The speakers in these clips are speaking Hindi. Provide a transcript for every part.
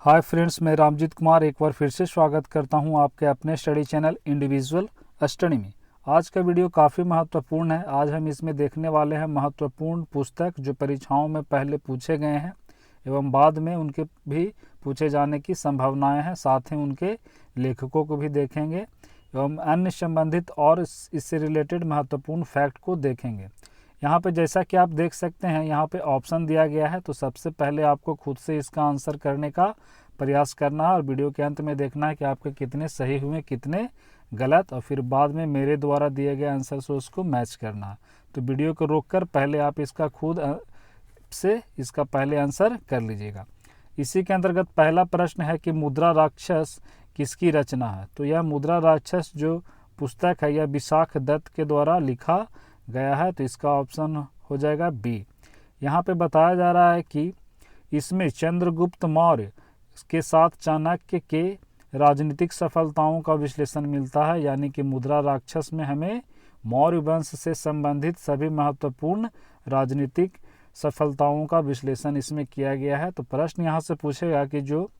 हाय फ्रेंड्स, मैं रामजीत कुमार एक बार फिर से स्वागत करता हूं आपके अपने स्टडी चैनल इंडिविजुअल स्टडी में। आज का वीडियो काफ़ी महत्वपूर्ण है। आज हम इसमें देखने वाले हैं महत्वपूर्ण पुस्तक जो परीक्षाओं में पहले पूछे गए हैं एवं बाद में उनके भी पूछे जाने की संभावनाएं हैं। साथ ही उनके लेखकों को भी देखेंगे एवं अन्य संबंधित और इससे रिलेटेड महत्वपूर्ण फैक्ट को देखेंगे। यहाँ पे जैसा कि आप देख सकते हैं, यहाँ पे ऑप्शन दिया गया है, तो सबसे पहले आपको खुद से इसका आंसर करने का प्रयास करना है और वीडियो के अंत में देखना है कि आपके कितने सही हुए कितने गलत, और फिर बाद में मेरे द्वारा दिए गए आंसर से उसको मैच करना है। तो वीडियो को रोककर पहले आप इसका खुद से इसका पहले आंसर कर लीजिएगा। इसी के अंतर्गत पहला प्रश्न है कि मुद्रा राक्षस किसकी रचना है। तो यह मुद्रा राक्षस जो पुस्तक है यह विशाख दत्त के द्वारा लिखा गया है, तो इसका ऑप्शन हो जाएगा बी। यहाँ पे बताया जा रहा है कि इसमें चंद्रगुप्त मौर्य के साथ चाणक्य के राजनीतिक सफलताओं का विश्लेषण मिलता है, यानी कि मुद्रा राक्षस में हमें मौर्य वंश से संबंधित सभी महत्वपूर्ण राजनीतिक सफलताओं का विश्लेषण इसमें किया गया है। तो प्रश्न यहाँ से पूछेगा कि जो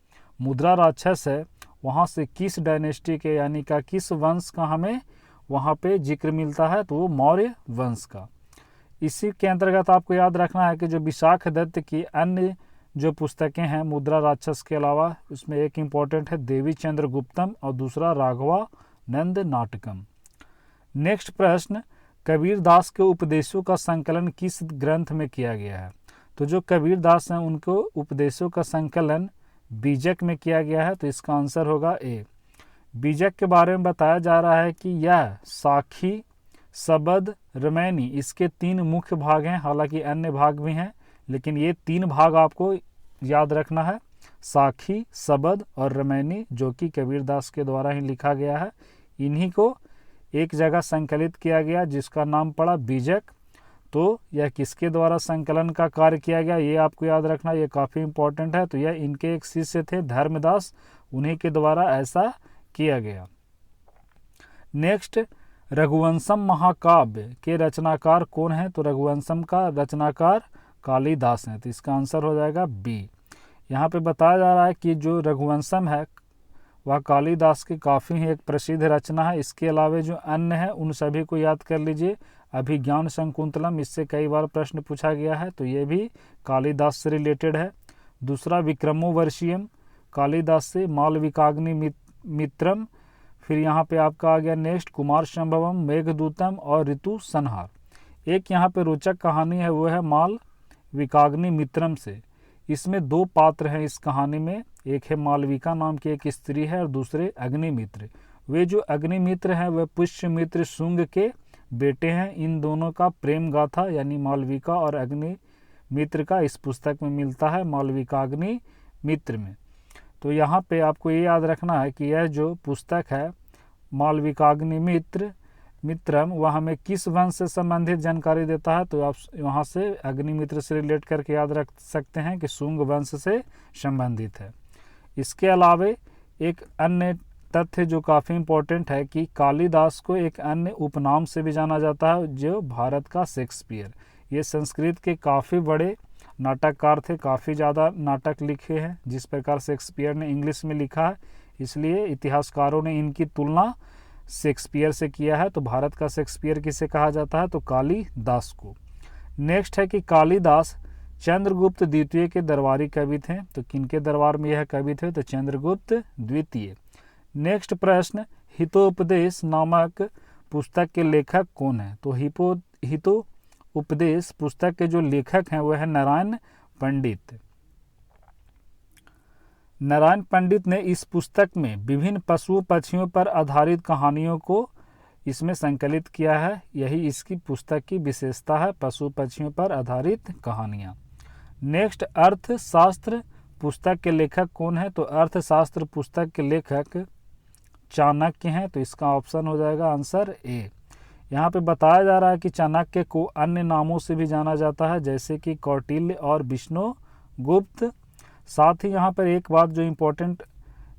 मुद्रा राक्षस है वहाँ से किस डायनेस्टी के यानी का किस वंश का हमें वहाँ पे जिक्र मिलता है, तो वो मौर्य वंश का। इसी के अंतर्गत आपको याद रखना है कि जो विशाख दत्त की अन्य जो पुस्तकें हैं मुद्रा राक्षस के अलावा, उसमें एक इम्पॉर्टेंट है देवी चंद्रगुप्तम और दूसरा राघवानंद नाटकम। नेक्स्ट प्रश्न, कबीर दास के उपदेशों का संकलन किस ग्रंथ में किया गया है। तो जो कबीर दास हैं उनको उपदेशों का संकलन बीजक में किया गया है, तो इसका आंसर होगा ए। बीजक के बारे में बताया जा रहा है कि यह साखी, सबद, रमैनी इसके 3 मुख्य भाग हैं। हालांकि अन्य भाग भी हैं, लेकिन ये 3 भाग आपको याद रखना है, साखी, सबद और रमैनी, जो कि कबीरदास के द्वारा ही लिखा गया है। इन्हीं को एक जगह संकलित किया गया जिसका नाम पड़ा बीजक। तो यह किसके द्वारा संकलन का कार्य किया गया ये आपको याद रखना, ये काफ़ी इंपॉर्टेंट है। तो यह इनके एक शिष्य थे धर्मदास, उन्हीं के द्वारा ऐसा किया गया। नेक्स्ट, रघुवंशम महाकाव्य के रचनाकार कौन है। तो रघुवंशम का रचनाकार कालिदास हैं, तो इसका आंसर हो जाएगा बी। यहाँ पे बताया जा रहा है कि जो रघुवंशम है वह कालिदास की काफ़ी ही एक प्रसिद्ध रचना है। इसके अलावा जो अन्य है उन सभी को याद कर लीजिए। अभिज्ञान शकुंतलम, इससे कई बार प्रश्न पूछा गया है, तो ये भी कालिदास से रिलेटेड है। दूसरा विक्रमोर्वशीयम कालिदास से, मालविकाग्नि मित्रम, फिर यहाँ पे आपका आ गया नेक्स्ट कुमार संभवम, मेघदूतम और ऋतु संहार। एक यहाँ पे रोचक कहानी है, वो है मालविकाग्नि मित्रम से। इसमें 2 पात्र हैं इस कहानी में, एक है मालविका नाम की एक स्त्री है और दूसरे अग्निमित्र। वे जो अग्निमित्र हैं वह पुष्यमित्र शुंग के बेटे हैं। इन दोनों का प्रेम गाथा यानी मालविका और अग्निमित्र का इस पुस्तक में मिलता है, मालविकाग्नि मित्र में। तो यहाँ पे आपको ये याद रखना है कि यह जो पुस्तक है मालविकाग्नि मित्रम वह हमें किस वंश से संबंधित जानकारी देता है। तो आप वहाँ से अग्निमित्र से रिलेट करके याद रख सकते हैं कि शुंग वंश से संबंधित है। इसके अलावा एक अन्य तथ्य जो काफ़ी इम्पोर्टेंट है कि कालिदास को एक अन्य उपनाम से भी जाना जाता है, जो भारत का शेक्सपियर। ये संस्कृत के काफ़ी बड़े नाटककार थे, काफ़ी ज़्यादा नाटक लिखे हैं। जिस प्रकार शेक्सपियर ने इंग्लिश में लिखा है, इसलिए इतिहासकारों ने इनकी तुलना शेक्सपियर से किया है। तो भारत का शेक्सपियर किसे कहा जाता है, तो कालिदास को। नेक्स्ट है कि कालिदास चंद्रगुप्त द्वितीय के दरबारी कवि थे। तो किनके दरबार में यह कवि थे, तो चंद्रगुप्त द्वितीय। नेक्स्ट प्रश्न, हितोपदेश नामक पुस्तक के लेखक कौन है। तो हितोपदेश पुस्तक के जो लेखक हैं वह है नारायण पंडित। नारायण पंडित ने इस पुस्तक में विभिन्न पशु पक्षियों पर आधारित कहानियों को इसमें संकलित किया है। यही इसकी पुस्तक की विशेषता है, पशु पक्षियों पर आधारित कहानियाँ। नेक्स्ट, अर्थशास्त्र पुस्तक के लेखक कौन है। तो अर्थशास्त्र पुस्तक के लेखक चाणक्य हैं, तो इसका ऑप्शन हो जाएगा आंसर ए। यहाँ पे बताया जा रहा है कि चाणक्य को अन्य नामों से भी जाना जाता है, जैसे कि कौटिल्य और विष्णुगुप्त। साथ ही यहाँ पर एक बात जो इम्पोर्टेंट,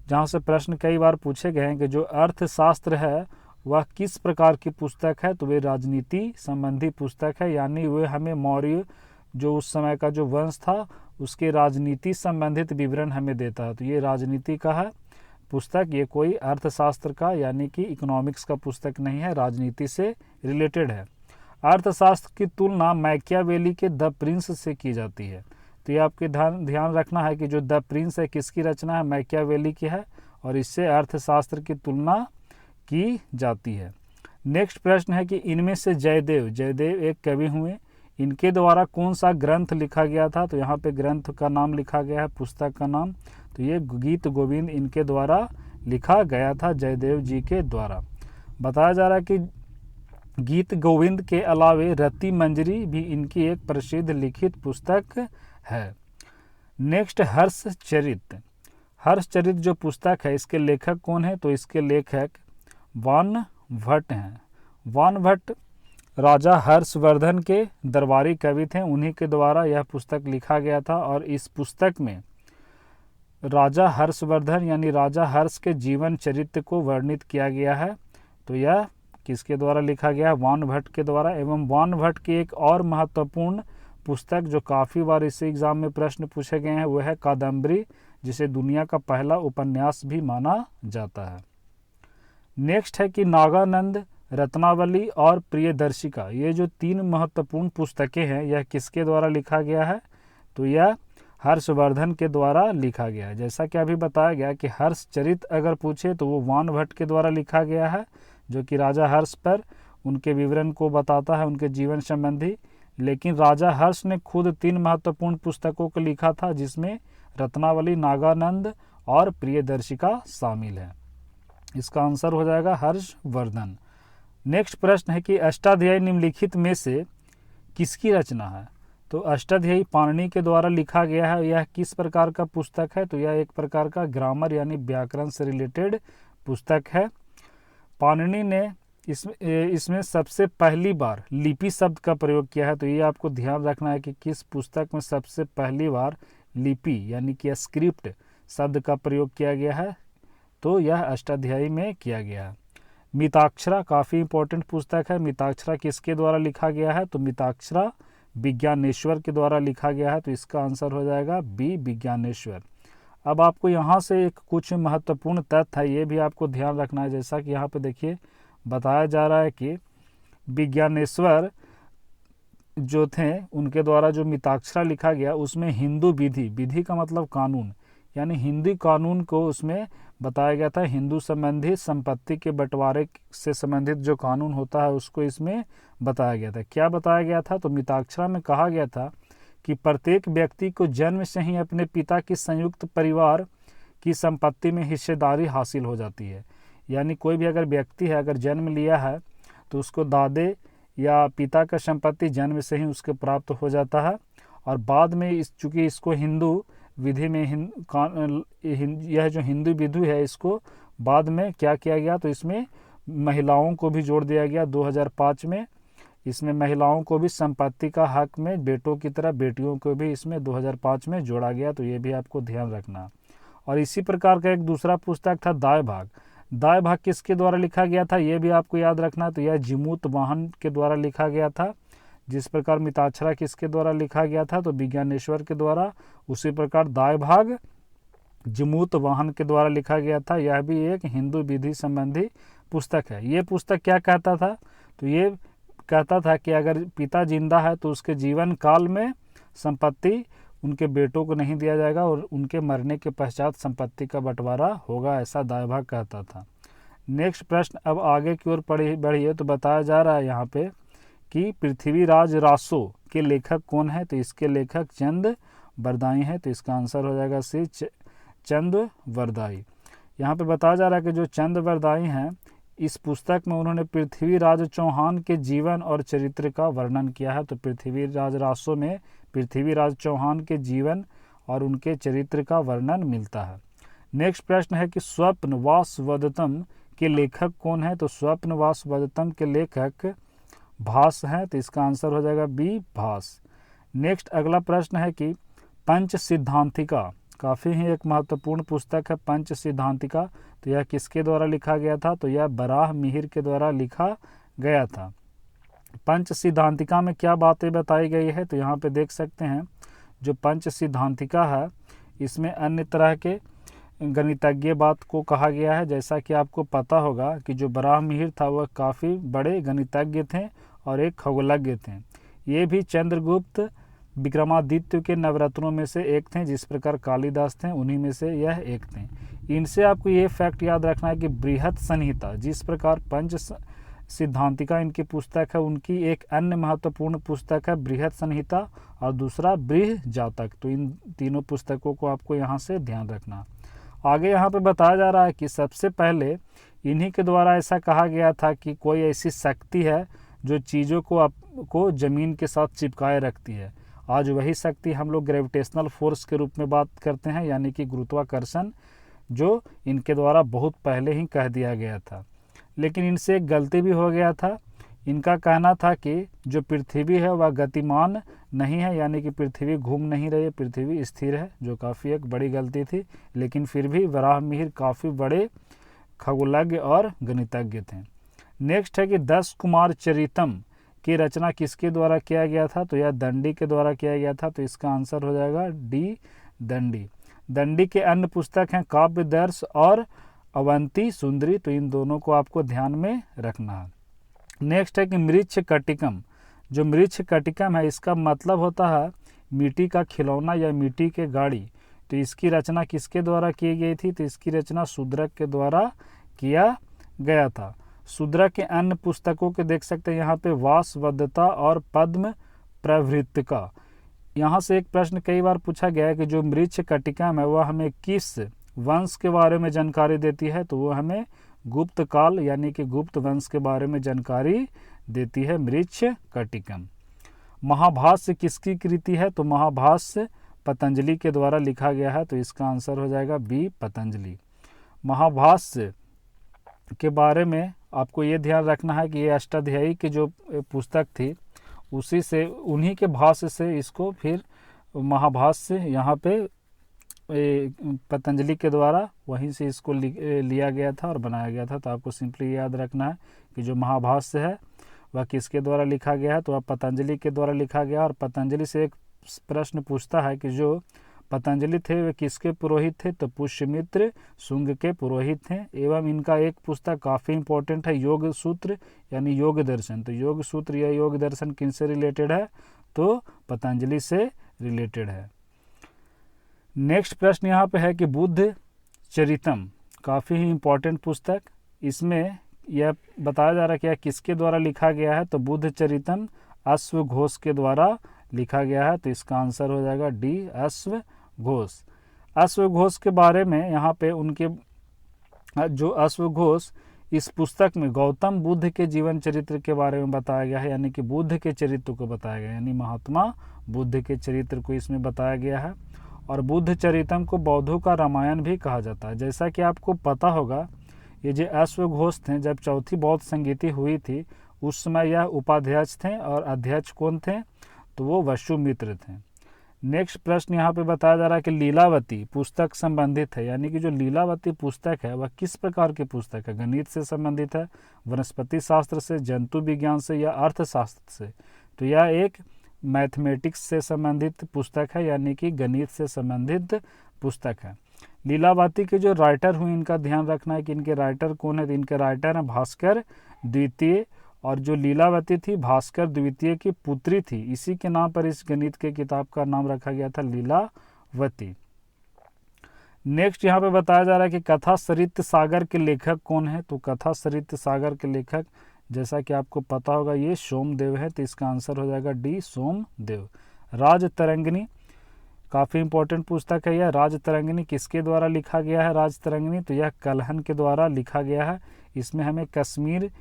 जहाँ से प्रश्न कई बार पूछे गए हैं कि जो अर्थशास्त्र है वह किस प्रकार की पुस्तक है। तो वे राजनीति संबंधी पुस्तक है, यानी वे हमें मौर्य जो उस समय का जो वंश था उसके राजनीति संबंधित विवरण हमें देता है। तो ये राजनीति का है पुस्तक, ये कोई अर्थशास्त्र का यानी कि इकोनॉमिक्स का पुस्तक नहीं है, राजनीति से रिलेटेड है। अर्थशास्त्र की तुलना मैकियावेली के द प्रिंस से की जाती है। तो ये आपके ध्यान रखना है कि जो द प्रिंस है किसकी रचना है, मैकियावेली की है, और इससे अर्थशास्त्र की तुलना की जाती है। नेक्स्ट प्रश्न है कि इनमें से जयदेव एक कवि हुए, इनके द्वारा कौन सा ग्रंथ लिखा गया था। तो यहाँ पे ग्रंथ का नाम लिखा गया है, पुस्तक का नाम, तो ये गीत गोविंद इनके द्वारा लिखा गया था, जयदेव जी के द्वारा। बताया जा रहा है कि गीत गोविंद के अलावे रति मंजरी भी इनकी एक प्रसिद्ध लिखित पुस्तक है। नेक्स्ट हर्षचरित जो पुस्तक है इसके लेखक कौन है। तो इसके लेखक वान भट्ट हैं। वान भट्ट राजा हर्षवर्धन के दरबारी कवि थे, उन्हीं के द्वारा यह पुस्तक लिखा गया था। और इस पुस्तक में राजा हर्षवर्धन यानी राजा हर्ष के जीवन चरित्र को वर्णित किया गया है। तो यह किसके द्वारा लिखा गया है, वान भट्ट के द्वारा। एवं वान भट्ट की एक और महत्वपूर्ण पुस्तक जो काफ़ी बार इस एग्जाम में प्रश्न पूछे गए हैं वह है कादम्बरी, जिसे दुनिया का पहला उपन्यास भी माना जाता है। नेक्स्ट है कि नागानंद, रत्नावली और प्रियदर्शिका, ये जो 3 महत्वपूर्ण पुस्तकें हैं यह किसके द्वारा लिखा गया है। तो यह हर्षवर्धन के द्वारा लिखा गया है। जैसा कि अभी बताया गया कि हर्षचरित अगर पूछे तो वो वान भट्ट के द्वारा लिखा गया है, जो कि राजा हर्ष पर उनके विवरण को बताता है, उनके जीवन संबंधी। लेकिन राजा हर्ष ने खुद 3 महत्वपूर्ण पुस्तकों को लिखा था, जिसमें रत्नावली, नागानंद और प्रियदर्शिका शामिल है। इसका आंसर हो जाएगा हर्षवर्धन। नेक्स्ट प्रश्न है कि अष्टाध्यायी निम्नलिखित में से किसकी रचना है। तो अष्टाध्यायी पाणिनि के द्वारा लिखा गया है। यह किस प्रकार का पुस्तक है। तो यह एक प्रकार का ग्रामर यानी व्याकरण से रिलेटेड पुस्तक है। पाणिनि ने इसमें सबसे पहली बार लिपि शब्द का प्रयोग किया है। तो ये आपको ध्यान रखना है कि किस पुस्तक में सबसे पहली बार लिपि यानी कि स्क्रिप्ट शब्द का प्रयोग किया गया है। तो यह अष्टाध्यायी में किया गया है। मिताक्षरा काफ़ी इंपॉर्टेंट पुस्तक है। मिताक्षरा किसके द्वारा लिखा गया है। तो मिताक्षरा विज्ञानेश्वर के द्वारा लिखा गया है। तो इसका आंसर हो जाएगा बी, विज्ञानेश्वर। अब आपको यहाँ से एक कुछ महत्वपूर्ण तथ्य है, ये भी आपको ध्यान रखना है। जैसा कि यहाँ पे देखिए बताया जा रहा है कि विज्ञानेश्वर जो थे उनके द्वारा जो मिताक्षरा लिखा गया उसमें हिंदू विधि का मतलब कानून, यानी हिंदी कानून को उसमें बताया गया था। हिंदू संबंधी संपत्ति के बंटवारे से संबंधित जो कानून होता है उसको इसमें बताया गया था। क्या बताया गया था। तो मिताक्षरा में कहा गया था कि प्रत्येक व्यक्ति को जन्म से ही अपने पिता की संयुक्त परिवार की संपत्ति में हिस्सेदारी हासिल हो जाती है। यानी कोई भी अगर व्यक्ति है, अगर जन्म लिया है तो उसको दादे या पिता का संपत्ति जन्म से ही उसके प्राप्त हो जाता है। और बाद में चूँकि इसको हिंदू विधि में यह जो हिंदू विधि है इसको बाद में क्या किया गया। तो इसमें महिलाओं को भी जोड़ दिया गया 2005 में। इसमें महिलाओं को भी संपत्ति का हक में बेटों की तरह बेटियों को भी इसमें 2005 में जोड़ा गया। तो ये भी आपको ध्यान रखना। और इसी प्रकार का एक दूसरा पुस्तक था दाय भाग किसके द्वारा लिखा गया था, ये भी आपको याद रखना। तो यह जिमूत वाहन के द्वारा लिखा गया था। जिस प्रकार मिताक्षरा किसके द्वारा लिखा गया था, तो विज्ञानेश्वर के द्वारा, उसी प्रकार दाय भाग जिमूत वाहन के द्वारा लिखा गया था। यह भी एक हिंदू विधि संबंधी पुस्तक है। ये पुस्तक क्या कहता था, तो ये कहता था कि अगर पिता जिंदा है तो उसके जीवन काल में संपत्ति उनके बेटों को नहीं दिया जाएगा और उनके मरने के पश्चात संपत्ति का बंटवारा होगा, ऐसा दाय भाग कहता था। नेक्स्ट प्रश्न अब आगे की ओर बढ़िए तो बताया जा रहा है यहाँ पे कि पृथ्वीराज रासो के लेखक कौन है। तो इसके लेखक चंद बरदाई हैं। तो इसका आंसर हो जाएगा सी, चंद बरदाई। यहाँ पे बताया जा रहा है कि जो चंद बरदाई हैं इस पुस्तक में उन्होंने पृथ्वीराज चौहान के जीवन और चरित्र का वर्णन किया है। तो पृथ्वीराज रासो में पृथ्वीराज चौहान के जीवन और उनके चरित्र का वर्णन मिलता है। नेक्स्ट प्रश्न है कि स्वप्नवासवदत्तम के लेखक कौन है। तो स्वप्नवासवदत्तम के लेखक भास हैं। तो इसका आंसर हो जाएगा बी, भास। नेक्स्ट अगला प्रश्न है कि पंच सिद्धांतिका काफ़ी ही एक महत्वपूर्ण पुस्तक है पंच सिद्धांतिका। तो यह किसके द्वारा लिखा गया था, तो यह बराह मिहिर के द्वारा लिखा गया था। पंच सिद्धांतिका में क्या बातें बताई गई है, तो यहाँ पे देख सकते हैं जो पंच सिद्धांतिका है इसमें अन्य तरह के गणितज्ञ बात को कहा गया है। जैसा कि आपको पता होगा कि जो बराहमिहिर था वह काफ़ी बड़े गणितज्ञ थे और एक खगोलज्ञ थे। ये भी चंद्रगुप्त विक्रमादित्य के नवरत्नों में से एक थे, जिस प्रकार कालिदास थे उन्हीं में से यह एक थे। इनसे आपको ये फैक्ट याद रखना है कि बृहत संहिता, जिस प्रकार पंच सिद्धांतिका इनकी पुस्तक है, उनकी एक अन्य महत्वपूर्ण पुस्तक है बृहत संहिता और दूसरा बृहजातक। तो इन तीनों पुस्तकों को आपको यहाँ से ध्यान रखना। आगे यहाँ पे बताया जा रहा है कि सबसे पहले इन्हीं के द्वारा ऐसा कहा गया था कि कोई ऐसी शक्ति है जो चीज़ों को ज़मीन के साथ चिपकाए रखती है। आज वही शक्ति हम लोग ग्रेविटेशनल फोर्स के रूप में बात करते हैं, यानी कि गुरुत्वाकर्षण, जो इनके द्वारा बहुत पहले ही कह दिया गया था। लेकिन इनसे एक गलती भी हो गया था। इनका कहना था कि जो पृथ्वी है वह गतिमान नहीं है, यानी कि पृथ्वी घूम नहीं रही है, पृथ्वी स्थिर है, जो काफ़ी एक बड़ी गलती थी। लेकिन फिर भी बराहमिहिर काफ़ी बड़े खगोलज्ञ और गणितज्ञ थे। नेक्स्ट है कि 10 कुमार चरितम की रचना किसके द्वारा किया गया था? तो यह दंडी के द्वारा किया गया था। तो इसका आंसर हो जाएगा डी, दंडी। दंडी के अन्य पुस्तक हैं काव्यदर्श और अवंती सुंदरी। तो इन दोनों को आपको ध्यान में रखना है। नेक्स्ट है कि मृच्छ कटिकम। जो मृच्छ कटिकम है इसका मतलब होता है मिट्टी का खिलौना या मिट्टी के गाड़ी। तो इसकी रचना किसके द्वारा की गई थी? तो इसकी रचना शूद्रक के द्वारा किया गया था। शूद्रक के अन्य पुस्तकों के देख सकते हैं यहाँ पे वासवदत्ता और पद्म प्रवृत्तिका। यहाँ से एक प्रश्न कई बार पूछा गया है कि जो मृच्छ कटिकम है वह हमें किस वंश के बारे में जानकारी देती है? तो वो हमें गुप्त काल यानी कि गुप्त वंश के बारे में जानकारी देती है मृच्छ कटिकम। महाभाष्य किसकी कृति है? तो महाभाष्य पतंजलि के द्वारा लिखा गया है। तो इसका आंसर हो जाएगा बी, पतंजलि। महाभाष्य के बारे में आपको ये ध्यान रखना है कि ये अष्टाध्यायी की जो पुस्तक थी उसी से, उन्हीं के भाष्य से इसको फिर महाभाष्य यहाँ पे पतंजलि के द्वारा वहीं से इसको लिया गया था और बनाया गया था। तो आपको सिंपली याद रखना है कि जो महाभाष्य है वह किसके द्वारा लिखा गया है? तो वह पतंजलि के द्वारा लिखा गया। और पतंजलि से एक प्रश्न पूछता है कि जो पतंजलि थे वे किसके पुरोहित थे? तो पुष्यमित्र शुंग के पुरोहित थे। एवं इनका एक पुस्तक काफ़ी इंपॉर्टेंट है, योग सूत्र यानी योग दर्शन। तो योग सूत्र या योग दर्शन किनसे रिलेटेड है? तो पतंजलि से रिलेटेड है। नेक्स्ट प्रश्न यहाँ पे है कि बुद्ध चरितम काफ़ी ही इंपॉर्टेंट पुस्तक, इसमें यह बताया जा रहा है कि यह किसके द्वारा लिखा गया है? तो बुद्ध चरितम अश्वघोष के द्वारा लिखा गया है। तो इसका आंसर हो जाएगा डी, अश्वघोष। अश्वघोष के बारे में यहाँ पे उनके जो अश्वघोष, इस पुस्तक में गौतम बुद्ध के जीवन चरित्र के बारे में बताया गया है, यानी कि बुद्ध के चरित्र को बताया गया है, यानी महात्मा बुद्ध के चरित्र को इसमें बताया गया है। और बुद्ध चरितम को बौद्धों का रामायण भी कहा जाता है। जैसा कि आपको पता होगा ये जो अश्वघोष थे, जब चौथी बौद्ध संगीति हुई थी उस समय यह उपाध्यक्ष थे और अध्यक्ष कौन थे? तो वो वसुमित्र थे। नेक्स्ट प्रश्न यहाँ पे बताया जा रहा है कि लीलावती पुस्तक संबंधित है, यानी कि जो लीलावती पुस्तक है वह किस प्रकार की पुस्तक है? गणित से संबंधित है, वनस्पति शास्त्र से, जंतु विज्ञान से या अर्थशास्त्र से? तो यह एक मैथमेटिक्स से संबंधित पुस्तक है, यानी कि गणित से संबंधित पुस्तक है। लीलावती के जो राइटर हुए इनका ध्यान रखना है कि इनके राइटर कौन है? तो इनके राइटर हैं भास्कर द्वितीय। और जो लीलावती थी भास्कर द्वितीय की पुत्री थी, इसी के नाम पर इस गणित के किताब का नाम रखा गया था लीलावती। नेक्स्ट यहाँ पे बताया जा रहा है कि कथा सरित सागर के लेखक कौन है? तो कथा सरित सागर के लेखक जैसा कि आपको पता होगा ये सोमदेव है। तो इसका आंसर हो जाएगा डी, सोमदेव। राजतरंगिणी काफ़ी इंपॉर्टेंट पुस्तक है यह। राजतरंगिणी किसके द्वारा लिखा गया है? राजतरंगिणी तो यह कल्हन के द्वारा लिखा गया है। इसमें हमें कश्मीर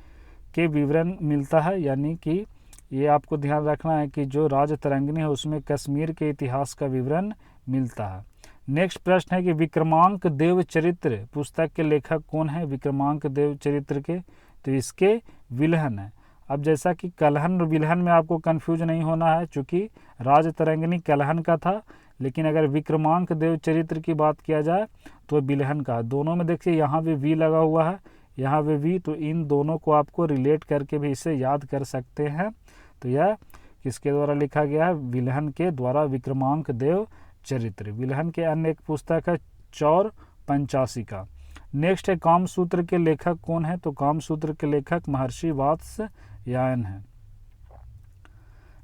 के विवरण मिलता है, यानी कि ये आपको ध्यान रखना है कि जो राजतरंगिणी है उसमें कश्मीर के इतिहास का विवरण मिलता है। नेक्स्ट प्रश्न है कि विक्रमांक देव चरित्र पुस्तक के लेखक कौन है? विक्रमांक देव चरित्र के तो इसके विल्हन है। अब जैसा कि कल्हन और विल्हन में आपको कंफ्यूज नहीं होना है, चूँकि राजतरंगिणी कल्हन का था, लेकिन अगर विक्रमांक देव चरित्र की बात किया जाए तो विल्हन का। दोनों में देखिए यहाँ भी वी लगा हुआ है, यहाँ पे वी, तो इन दोनों को आपको रिलेट करके भी इसे याद कर सकते हैं। तो यह किसके द्वारा लिखा गया है? विल्हन के द्वारा विक्रमांक देव चरित्र। विल्हन के अन्य एक पुस्तक है चौर पंचाशिका। नेक्स्ट है कामसूत्र के लेखक कौन है? तो कामसूत्र के लेखक महर्षि वात्स्यायन है।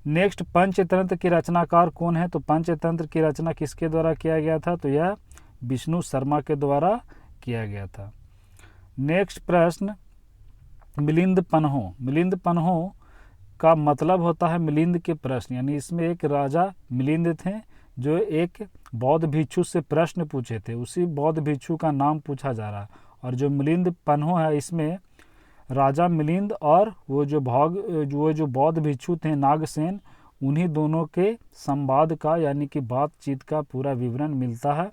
नेक्स्ट पंचतंत्र की रचनाकार कौन है? तो पंचतंत्र की रचना किसके द्वारा किया गया था? तो यह विष्णु शर्मा के द्वारा किया गया था। नेक्स्ट प्रश्न, मिलिंद पन्हो। मिलिंद पन्हो का मतलब होता है मिलिंद के प्रश्न, यानी इसमें एक राजा मिलिंद थे जो एक बौद्ध भिक्षु से प्रश्न पूछे थे, उसी बौद्ध भिक्षु का नाम पूछा जा रहा है। और जो मिलिंद पन्हो है इसमें राजा मिलिंद और वो जो बौद्ध भिक्षु थे नागसेन, उन्हीं दोनों के संवाद का यानी कि बातचीत का पूरा विवरण मिलता है।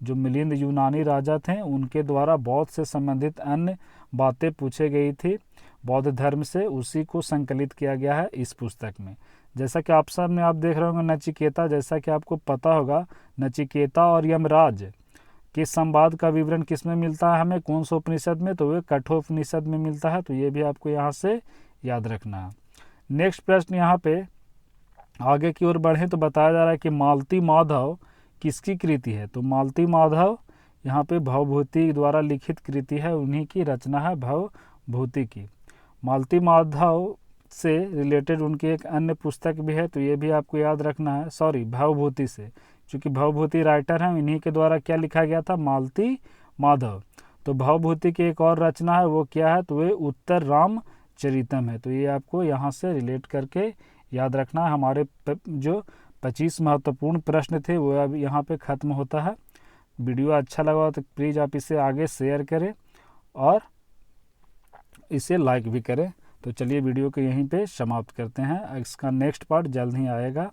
जो मिलिंद यूनानी राजा थे उनके द्वारा बौद्ध से संबंधित अन्य बातें पूछे गई थी बौद्ध धर्म से, उसी को संकलित किया गया है इस पुस्तक में। जैसा कि आप देख रहे होंगे नचिकेता, जैसा कि आपको पता होगा नचिकेता और यमराज के संवाद का विवरण किस में मिलता है हमें? कौन सा उपनिषद में? तो वे कठोपनिषद में मिलता है। तो ये भी आपको यहाँ से याद रखना है। नेक्स्ट प्रश्न यहाँ पे आगे की ओर बढ़े तो बताया जा रहा है कि मालती माधव किसकी कृति है? तो मालती माधव यहाँ पे भवभूति द्वारा लिखित कृति है, उन्हीं की रचना है भवभूति की। मालती माधव से रिलेटेड उनकी एक अन्य पुस्तक भी है, तो ये भी आपको याद रखना है। भवभूति से, क्योंकि भवभूति राइटर हैं, इन्हीं के द्वारा क्या लिखा गया था? मालती माधव। तो भवभूति की एक और रचना है, वो क्या है? तो वे उत्तर रामचरितम है। तो ये आपको यहाँ से रिलेट करके याद रखना है। हमारे जो 25 महत्वपूर्ण प्रश्न थे वो अब यहाँ पे ख़त्म होता है। वीडियो अच्छा लगा तो प्लीज़ आप इसे आगे शेयर करें और इसे लाइक भी करें। तो चलिए वीडियो को यहीं पे समाप्त करते हैं, इसका नेक्स्ट पार्ट जल्द ही आएगा।